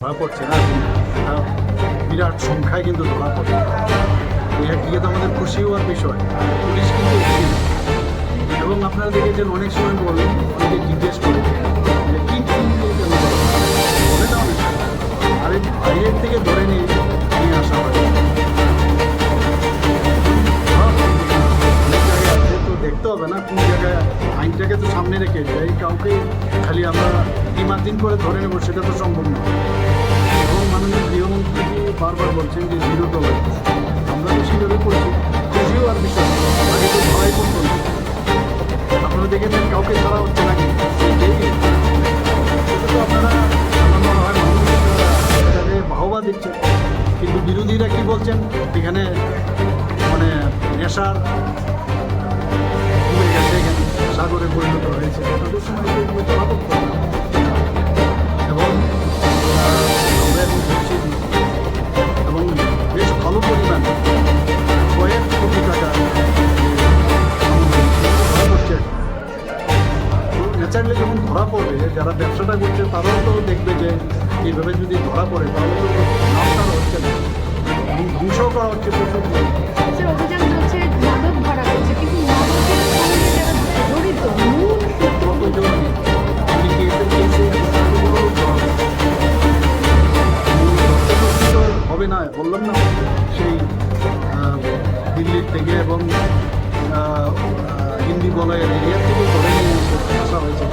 ধরা পড়ছে না, বিরাট সংখ্যায় কিন্তু ধরা পড়ছে। একদিকে তো আমাদের খুশি হওয়ার বিষয়, পুলিশ কিন্তু এসেছিল। এবং আপনারা দেখেছেন অনেক সময় বলেন, অনেকে জিজ্ঞেস করে যে কি বলে না, অনেক আরে বাইরের থেকে ধরে নিয়ে আসা হয়। অনেক জায়গায় আছে, তো দেখতে হবে না কোন জায়গায় আইনটাকে তো সামনে রেখে যাই, কাউকে খালি আমরা ইমার্জিন করে ধরে নেবো সেটা তো সম্ভব নয়। এবং মাননীয় গৃহমন্ত্রী বারবার বলছেন যে জিরো টলারেন্স, আমরা তো সেভাবে করছি। খুশিও আর বিষয় আগে তো ভয় করতো না, আপনারা দেখেছেন কাউকে ছাড়া হচ্ছে নাকি, সেটা তো আপনারা আমার মনে হয় এটাকে বাহবা দিচ্ছেন। কিন্তু বিরোধীরা কি বলছেন, এখানে মানে নেশার ডুবে গেছে, এখানে সাগরে পরিণত হয়েছে, তাদের সময় এগুলো ধরা পড়তো না। এবং আমরা এখন বলছি এবং বেশ ভালো পরিমাণ কয়েক কোটি টাকা ধরা পড়ছে। ন্যাচারালি যখন ধরা পড়বে, যারা ব্যবসাটা করছে তারাও তো দেখবে যে এইভাবে যদি ধরা পড়ে তাহলে তো নামটা হচ্ছে না এবং ধ্বংসও করা হচ্ছে প্রচুর। অভিযান চলছে, মাদক ধরা হচ্ছে, কিন্তু মাদকের সঙ্গে যারা জড়িত মূল সূত্র হবে না, বললাম না সেই দিল্লির থেকে এবং হিন্দি বলয়ের এরিয়া থেকে ধরে নিয়ে আসা হয়েছে,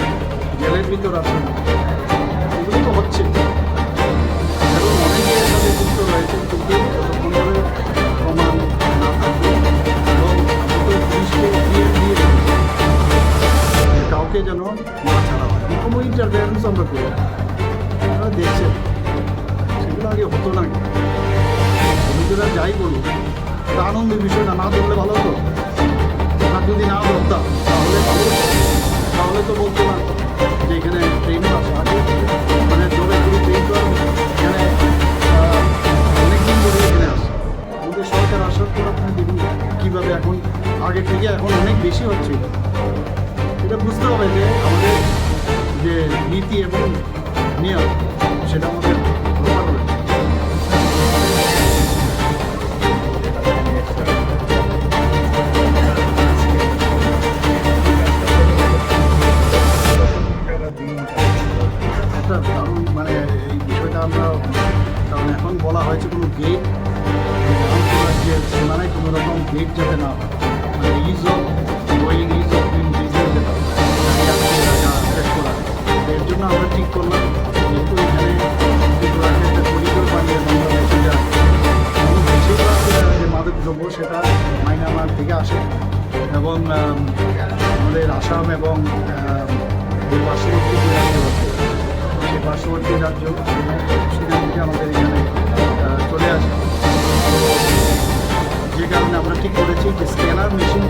জেলের ভিতর আসে এগুলো তো হচ্ছে এবং অনেকে এর সাথে যুক্ত রয়েছে। কিন্তু যতক্ষণ প্রমাণ না থাকবে এবং আমাদের পুলিশকে দিয়ে কাউকে যেন না ছাড়া হয়, কোনো ইন্টারফেয়ারেন্স আমরা করি না। আপনারা দেখছেন সেগুলো আগে হতো না। বন্ধুরা যাই বলুন, এটা আনন্দের বিষয় না, না ধরলে ভালো হতো। আর যদি না ধরতাম তাহলে তো বলতো না যে এখানে ট্রেনও আসে। আগে মানে জোরে ট্রেন তো এখানে অনেকদিন ধরে এখানে আসে। আমাদের সরকার আসার পর আপনি দেখুন কীভাবে এখন আগের থেকে এখন অনেক বেশি হচ্ছে। এটা বুঝতে হবে যে আমাদের যে নীতি এবং নিয়ম সেটা আমাদের প্রপার রয়েছে। একটা দারুণ মানে এই বিষয়টা আমরা, কারণ এখন বলা হয়েছে কোনো গেট যে সীমানায় কোনো রকম গেট যাতে না হয়, মানে is of going, is of doing business যেটা এর জন্য আমরা ঠিক করলাম যেহেতু এখানে একটা করিডোর বানিয়ে বাংলাদেশে যায় এবং বেশিরভাগ যে মাদক দ্রব্য সেটা মায়ানমার থেকে আসে এবং আমাদের আসাম এবং যে পার্শ্ববর্তী যে রাজ্য আছে সেই পার্শ্ববর্তী রাজ্য সেখান থেকে আমাদের এখানে চলে আসে। যে কারণে আমরা ঠিক করেছি যে স্ক্যানার মেশিন